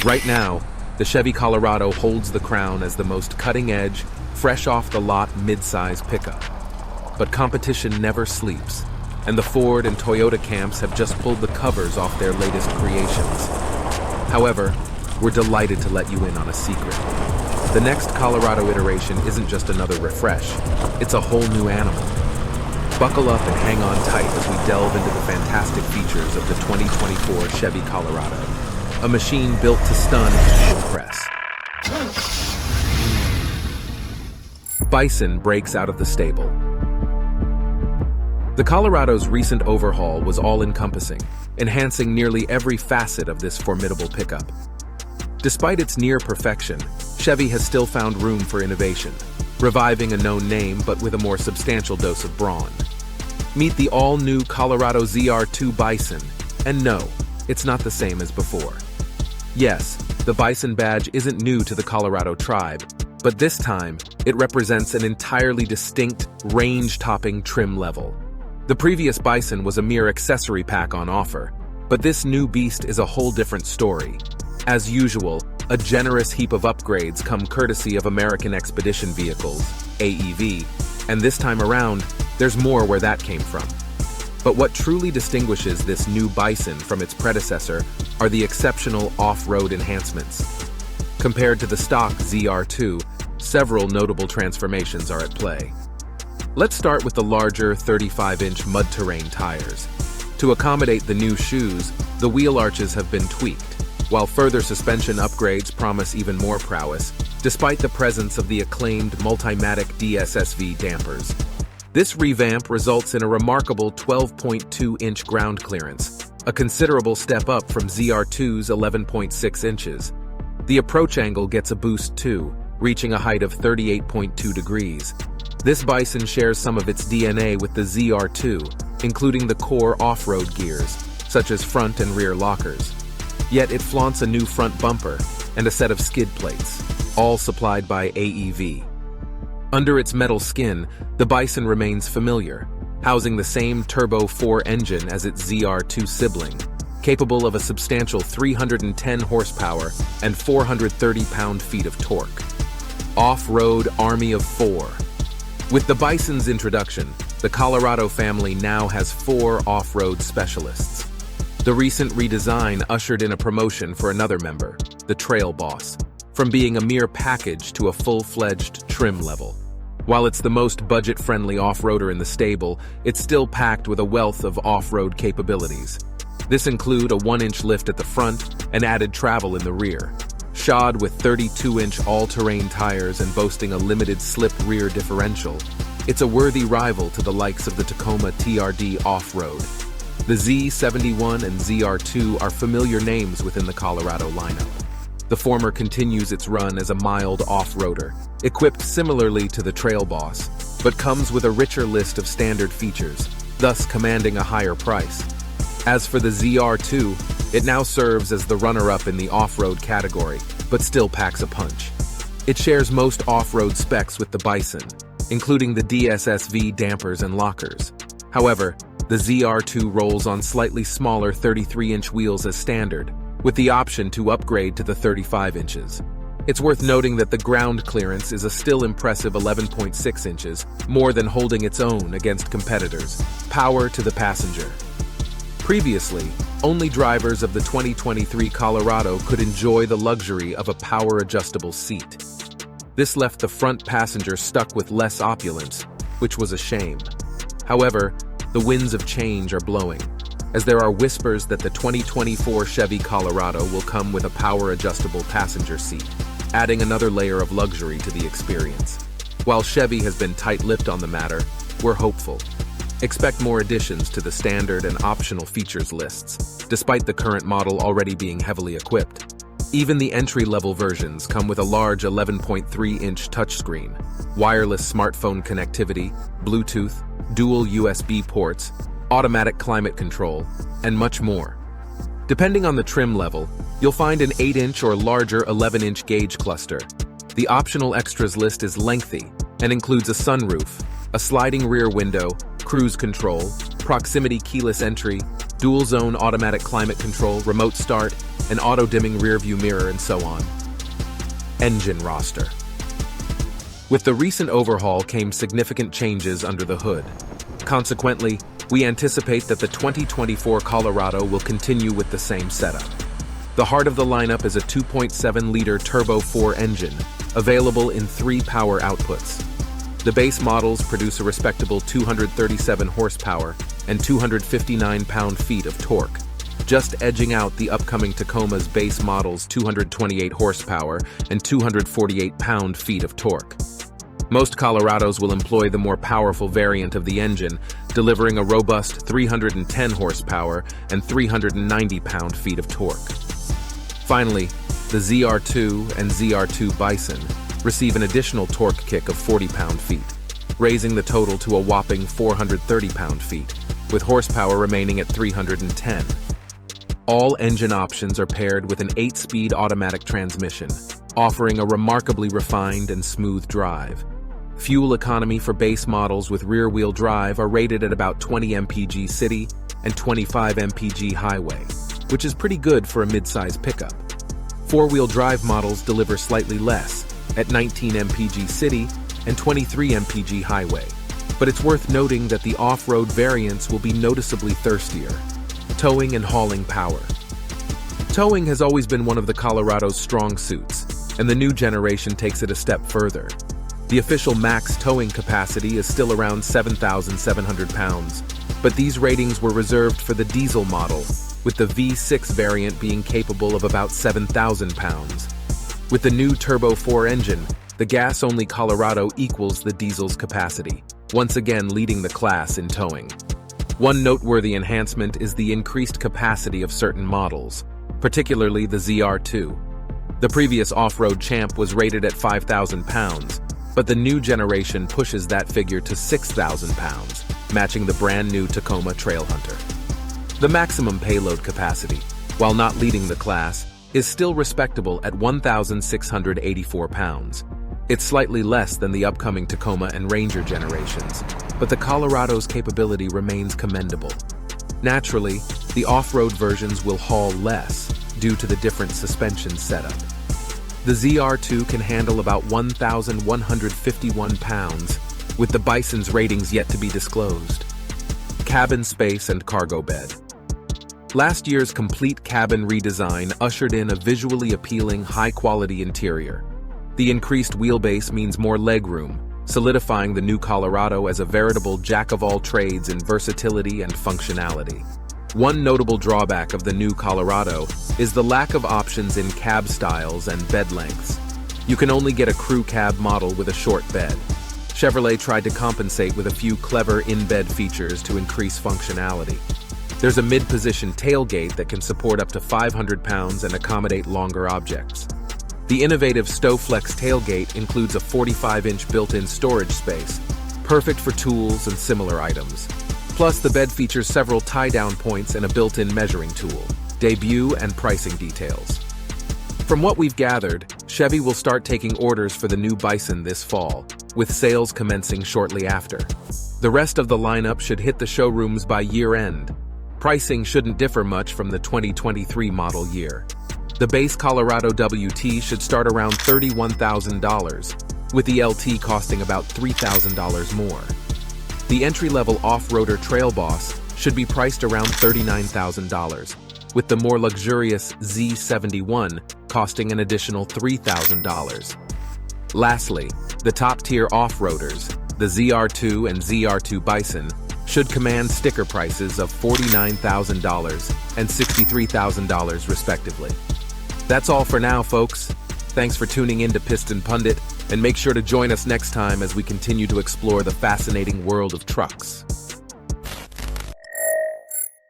Right now, the Chevy Colorado holds the crown as the most cutting-edge, fresh-off-the-lot midsize pickup. But competition never sleeps, and the Ford and Toyota camps have just pulled the covers off their latest creations. However, we're delighted to let you in on a secret. The next Colorado iteration isn't just another refresh, it's a whole new animal. Buckle up and hang on tight as we delve into the fantastic features of the 2024 Chevy Colorado, a machine built to stun and impress. Bison breaks out of the stable. The Colorado's recent overhaul was all-encompassing, enhancing nearly every facet of this formidable pickup. Despite its near perfection, Chevy has still found room for innovation, reviving a known name but with a more substantial dose of brawn. Meet the all-new Colorado ZR2 Bison, and no, it's not the same as before. Yes, the Bison badge isn't new to the Colorado tribe, but this time, it represents an entirely distinct, range-topping trim level. The previous Bison was a mere accessory pack on offer, but this new beast is a whole different story. As usual, a generous heap of upgrades come courtesy of American Expedition Vehicles, AEV, and this time around, there's more where that came from. But what truly distinguishes this new Bison from its predecessor are the exceptional off-road enhancements. Compared to the stock ZR2, several notable transformations are at play. Let's start with the larger 35-inch mud-terrain tires. To accommodate the new shoes, the wheel arches have been tweaked, while further suspension upgrades promise even more prowess, despite the presence of the acclaimed Multimatic DSSV dampers. This revamp results in a remarkable 12.2-inch ground clearance, a considerable step up from ZR2's 11.6 inches. The approach angle gets a boost too, reaching a height of 38.2 degrees. This Bison shares some of its DNA with the ZR2, including the core off-road gears, such as front and rear lockers. Yet it flaunts a new front bumper and a set of skid plates, all supplied by AEV. Under its metal skin, the Bison remains familiar, housing the same Turbo 4 engine as its ZR2 sibling, capable of a substantial 310 horsepower and 430 pound-feet of torque. Off-road Army of Four. With the Bison's introduction, the Colorado family now has 4 off-road specialists. The recent redesign ushered in a promotion for another member, the Trail Boss, from being a mere package to a full-fledged trim level. While it's the most budget-friendly off-roader in the stable, it's still packed with a wealth of off-road capabilities. This include a 1-inch lift at the front and added travel in the rear. Shod with 32-inch all-terrain tires and boasting a limited slip rear differential, it's a worthy rival to the likes of the Tacoma TRD Off-Road. The Z71 and ZR2 are familiar names within the Colorado lineup. The former continues its run as a mild off-roader, equipped similarly to the Trail Boss, but comes with a richer list of standard features, thus commanding a higher price. As for the ZR2, it now serves as the runner-up in the off-road category, but still packs a punch. It shares most off-road specs with the Bison, including the DSSV dampers and lockers. However, the ZR2 rolls on slightly smaller 33-inch wheels as standard, with the option to upgrade to the 35 inches. It's worth noting that the ground clearance is a still impressive 11.6 inches, more than holding its own against competitors. Power to the passenger. Previously, only drivers of the 2023 Colorado could enjoy the luxury of a power-adjustable seat. This left the front passenger stuck with less opulence, which was a shame. However, the winds of change are blowing, as there are whispers that the 2024 Chevy Colorado will come with a power-adjustable passenger seat, adding another layer of luxury to the experience. While Chevy has been tight-lipped on the matter, we're hopeful. Expect more additions to the standard and optional features lists, despite the current model already being heavily equipped. Even the entry-level versions come with a large 11.3-inch touchscreen, wireless smartphone connectivity, Bluetooth, dual USB ports, automatic climate control, and much more. Depending on the trim level, you'll find an 8-inch or larger 11-inch gauge cluster. The optional extras list is lengthy and includes a sunroof, a sliding rear window, cruise control, proximity keyless entry, dual-zone automatic climate control, remote start, an auto-dimming rear-view mirror, and so on. Engine roster. With the recent overhaul came significant changes under the hood. Consequently, we anticipate that the 2024 Colorado will continue with the same setup. The heart of the lineup is a 2.7-liter Turbo 4 engine, available in 3 power outputs. The base models produce a respectable 237 horsepower and 259 pound-feet of torque, just edging out the upcoming Tacoma's base model's 228 horsepower and 248 pound-feet of torque. Most Colorados will employ the more powerful variant of the engine, delivering a robust 310 horsepower and 390 pound-feet of torque. Finally, the ZR2 and ZR2 Bison receive an additional torque kick of 40 pound-feet, raising the total to a whopping 430 pound-feet, with horsepower remaining at 310. All engine options are paired with an 8-speed automatic transmission, offering a remarkably refined and smooth drive. Fuel economy for base models with rear-wheel drive are rated at about 20 mpg city and 25 mpg highway, which is pretty good for a midsize pickup. Four-wheel drive models deliver slightly less, at 19 mpg city and 23 mpg highway, but it's worth noting that the off-road variants will be noticeably thirstier. Towing and hauling power. Towing has always been one of the Colorado's strong suits, and the new generation takes it a step further. The official max towing capacity is still around 7,700 pounds, but these ratings were reserved for the diesel model, with the V6 variant being capable of about 7,000 pounds. With the new Turbo 4 engine, the gas-only Colorado equals the diesel's capacity, once again leading the class in towing. One noteworthy enhancement is the increased capacity of certain models, particularly the ZR2. The previous off-road Champ was rated at 5,000 pounds, but the new generation pushes that figure to 6,000 pounds, matching the brand-new Tacoma Trailhunter. The maximum payload capacity, while not leading the class, is still respectable at 1,684 pounds. It's slightly less than the upcoming Tacoma and Ranger generations, but the Colorado's capability remains commendable. Naturally, the off-road versions will haul less due to the different suspension setup. The ZR2 can handle about 1,151 pounds, with the Bison's ratings yet to be disclosed. Cabin space and cargo bed. Last year's complete cabin redesign ushered in a visually appealing, high-quality interior. The increased wheelbase means more legroom, solidifying the new Colorado as a veritable jack-of-all-trades in versatility and functionality. One notable drawback of the new Colorado is the lack of options in cab styles and bed lengths. You can only get a crew cab model with a short bed. Chevrolet tried to compensate with a few clever in-bed features to increase functionality. There's a mid-position tailgate that can support up to 500 pounds and accommodate longer objects. The innovative StowFlex tailgate includes a 45-inch built-in storage space, perfect for tools and similar items. Plus, the bed features several tie-down points and a built-in measuring tool. Debut and pricing details. From what we've gathered, Chevy will start taking orders for the new Bison this fall, with sales commencing shortly after. The rest of the lineup should hit the showrooms by year-end. Pricing shouldn't differ much from the 2023 model year. The base Colorado WT should start around $31,000, with the LT costing about $3,000 more. The entry-level off-roader Trail Boss should be priced around $39,000, with the more luxurious Z71 costing an additional $3,000. Lastly, the top-tier off-roaders, the ZR2 and ZR2 Bison, should command sticker prices of $49,000 and $63,000 respectively. That's all for now, folks. Thanks for tuning in to Piston Pundit, and make sure to join us next time as we continue to explore the fascinating world of trucks.